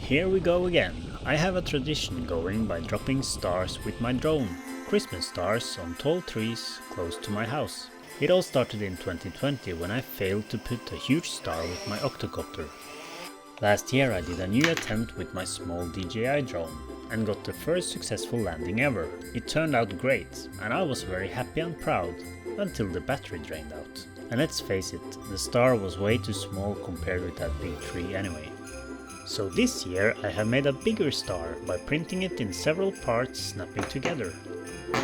here we go again. I have a tradition going by dropping stars with my drone. Christmas stars on tall trees close to my house. It all started in 2020 when I failed to put a huge star with my octocopter. Last year I did a new attempt with my small DJI drone and got the first successful landing ever. It turned out great and I was very happy and proud until the battery drained out. And let's face it, the star was way too small compared with that big tree anyway. So this year I have made a bigger star by printing it in several parts snapping together.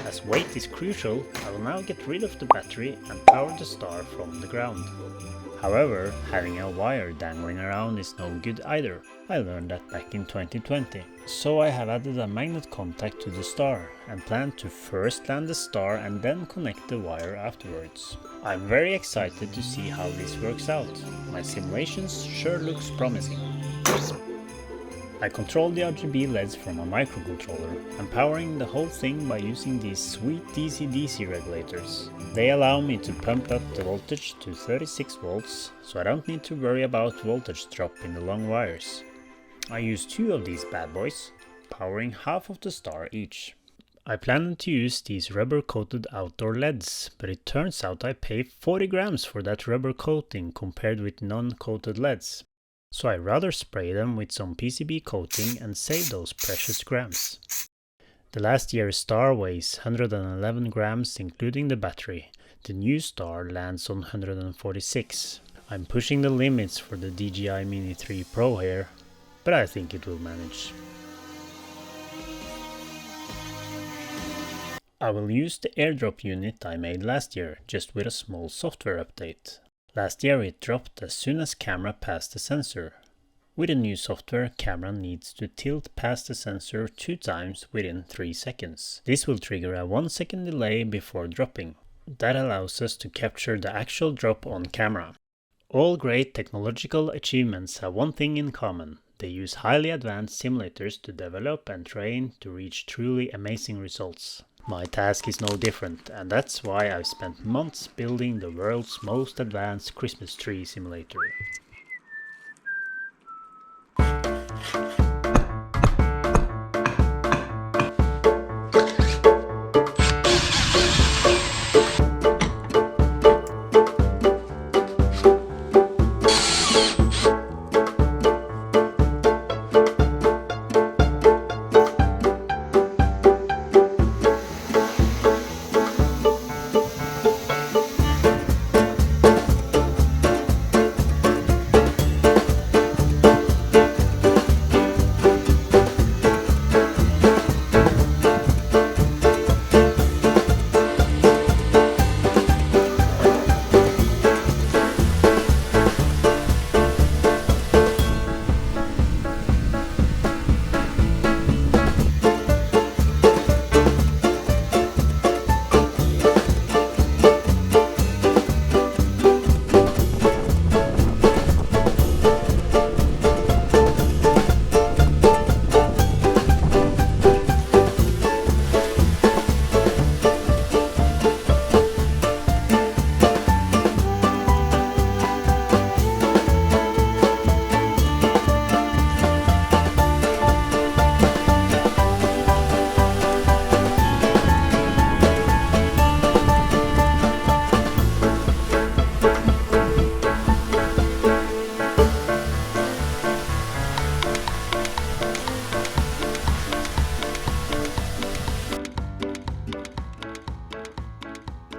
As weight is crucial, I will now get rid of the battery and power the star from the ground. However, having a wire dangling around is no good either. I learned that back in 2020. So I have added a magnet contact to the star and plan to first land the star and then connect the wire afterwards. I'm very excited to see how this works out. My simulations sure looks promising. I control the RGB LEDs from a microcontroller. I'm powering the whole thing by using these sweet DC-DC regulators. They allow me to pump up the voltage to 36 volts, so I don't need to worry about voltage drop in the long wires. I use 2 of these bad boys, powering half of the star each. I planned to use these rubber-coated outdoor LEDs, but it turns out I pay 40 grams for that rubber coating compared with non-coated LEDs. So I rather spray them with some PCB coating and save those precious grams. The last year's star weighs 111 grams including the battery. The new star lands on 146. I'm pushing the limits for the DJI Mini 3 Pro here, but I think it will manage. I will use the airdrop unit I made last year, just with a small software update. Last year it dropped as soon as camera passed the sensor. With the new software, camera needs to tilt past the sensor 2 times within 3 seconds. This will trigger a 1 second delay before dropping. That allows us to capture the actual drop on camera. All great technological achievements have one thing in common. They use highly advanced simulators to develop and train to reach truly amazing results. My task is no different, and that's why I've spent months building the world's most advanced Christmas tree simulator.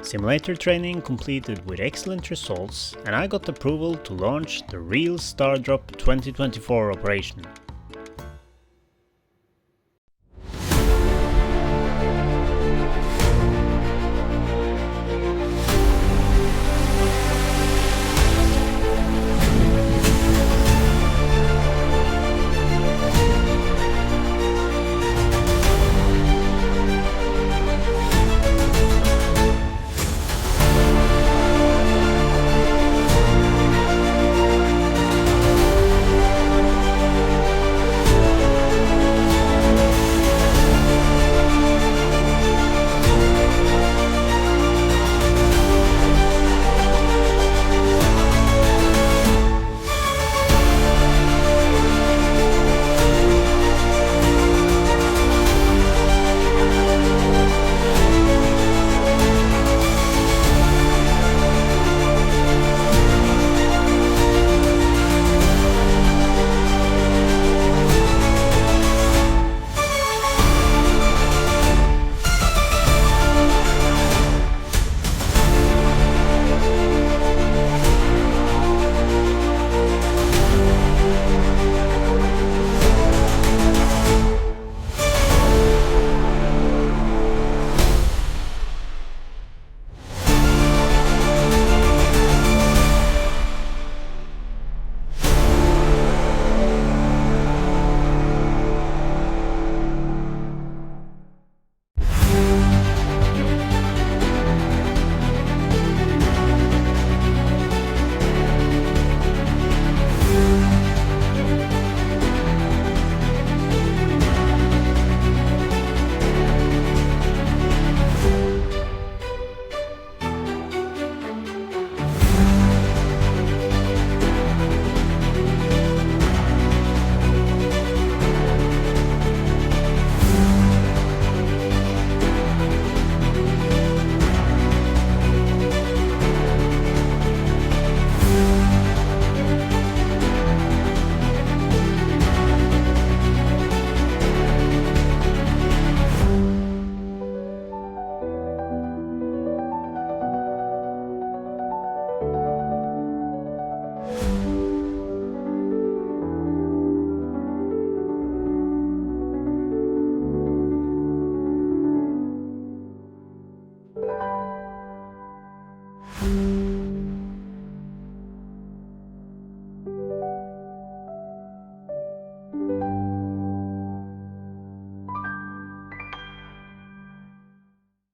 Simulator training completed with excellent results, and I got approval to launch the real Star Drop 2024 operation.